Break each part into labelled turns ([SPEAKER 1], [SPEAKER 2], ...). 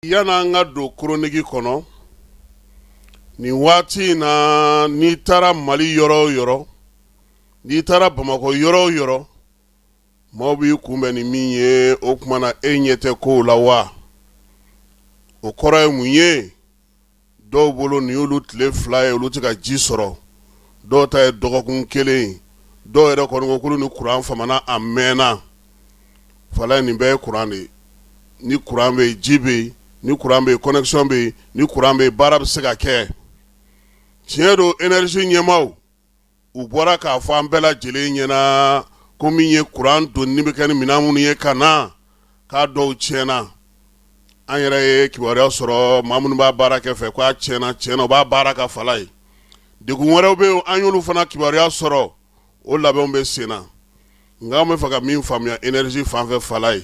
[SPEAKER 1] Yana nga do kronigi kono ni wati na ni tara Mali yoro yoro ni tara Bamako yoro yoro mobi kumbe ni minye okmana enyete ko la wa o kora munye do bolo ni ulut le fly ulut ka jisoro do ta dogokun kele do ere ko ngokulu ni Quran famana amena fala ni be Quran ni Quran be jibe ni Quran be connexion be ni Quran be barab sega ke tiendo energy nyemau u bora ka fa ambela jele nyena komi ye Quran do ni be kan minamu ni kana ka do chena anyere ye kiwari soro mamunu ba baraka fe kwa chena ba baraka falai de gunwara be anyulu fana kiwari soro o labe on be sena ngame faga min famia energy fanfe falai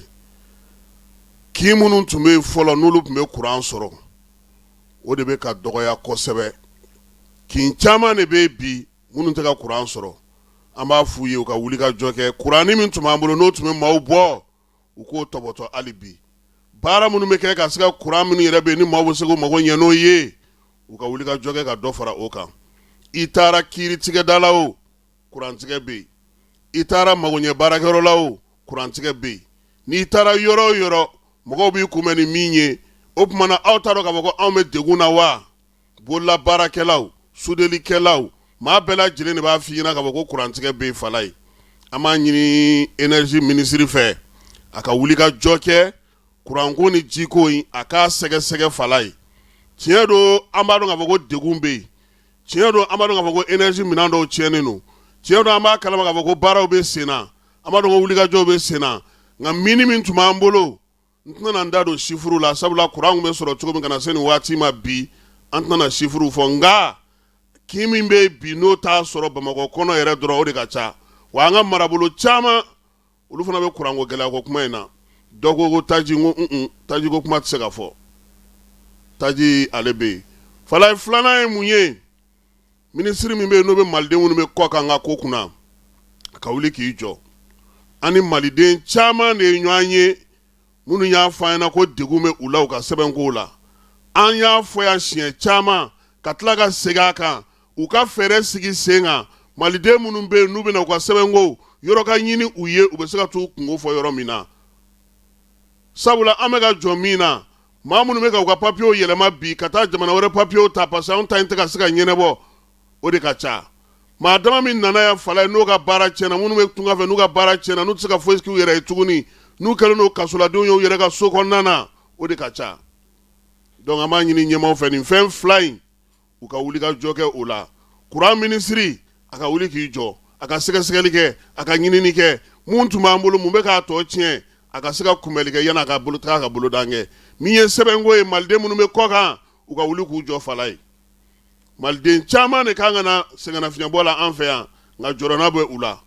[SPEAKER 1] ki munun tume folo nulu me Quran soro o de be ka dogoya kosebe kin chama ne be bi munun te ka Quran soro amba fuye o ka wuli ka joke Quran min tuma mbolo no tume mawbo uko toboto alibi bara munu me ka siga Quran min yere be ni mawbo sego mago nyeno ye o ka wuli ka joke ka do fara o kan itara kiri tige dalao Quran tige be itara mago nye barakero lao Quran tige be ni itara yoro yoro mogo bi kumeni minye opmana autaro ka mogo ame deguna wa bola barakelaw sudeli kelaw ma bela jile ne ba fiyina ka mogo kurantige be falai ama nyini energy ministry fe aka wuli ka joke kuranko ni jiko yi aka sege falai tiedo amado ka mogo degun be tiedo amado ka mogo energy minando tieneno tiedo ama kala ka mogo baraw be sena amado ka wuli ka jo be sena nga minimi ntuma mbolo ntana ndado shifuru la sabula Quran me soro tuko ngana seni wati ma bi antana shifuru fonga kimi be bi no ta soro Bamako kono yere dro o de kacha wa nga marabulu chama ulufuna be Quran go gela ko kuma ina dogo go taji ngo taji go kuma tsega fo taji alebe fala flana e munye ministry mi be no be malde wonu me koka nga ko kuna ka wuli ki jo ani malide chama ne nywanye munu ya fayana ko degume ulaw ka seben ko la an ya foya shien chama katla ka sega kan u ka fere sigi senga malide munu be nube na ko seben go yoro ka nyini uye u be sega tu kungo fo yoro mina sabula amega jomina mamunu me ka papio yelema bi kata jamana wore papio ta pasa on ta ka sega nyene bo o de ka cha ma dama min nana ya fala no ka bara chena munu me tunga fe no ka bara chena no tsika fo eski yere tuguni nu kalono kasula don yo yere ka soko nana o de kacha donc ama nyini nyema fe ni fem flying u ka wuli ka joke ola Quran ministry aka wuli ki jo aka sega like aka nyini ni ke muntu mambulu mumbe ka to chien aka sega kumelike yana ka bulu tra ka bulu dange miye sebengo e malde munu me koka u ka wuli ku jo falai malde chama ne kanga na sega na finya bola anfe ya nga jorona bo ula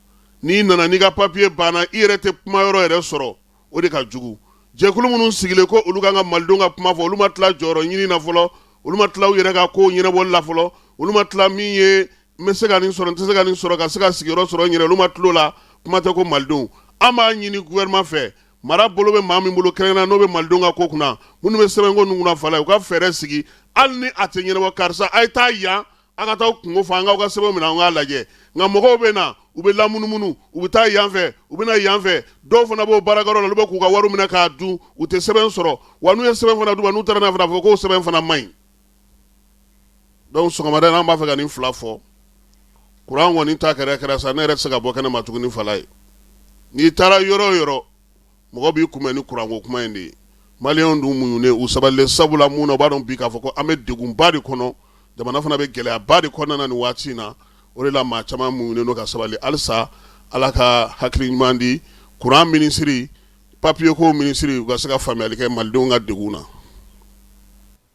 [SPEAKER 1] ni nana ni ka papier bana irete puma yoro ere soro o de ka jugu jekulu munun sigile ko ulu nga maldonga puma fo ulu matla joro nyini na folo ulu matla yere ka ko nyine bol la folo ulu matla miye mesega ni soro ntesega ni soro ka sega sigiro soro nyire ulu matlo la puma te ko maldon ama nyini gouvernement fe mara bolo be mami bolo krena no be maldonga ko kuna munu be sebengo nunguna fala ka fere sigi alni atenyere wa karsa aita ya aka taw kungo fanga ka sebo mina nga laje nga mogo be na ube la munu ube ta yanfe ube na yanfe do fana bo baragaro la ku ka waru mina ka du ute seben soro wanu ye seben fana du banu tara na fana ko seben fana mai donc so kamada na ba fa ganin flafo Quran woni ta kare sa na ret saka bo kana matuguni falai ni tara yoro mogo bi kuma ni Quran go kuma indi malion du muyune usaballe sabula muno badon bi ka foko amed degum bari kono jamana fana be gele abadi konna na ni wati na ore la ma chama mu ne no ka sabali alsa alaka hakli mandi Quran ministry papier ko ministry ga saka family ke maldunga deguna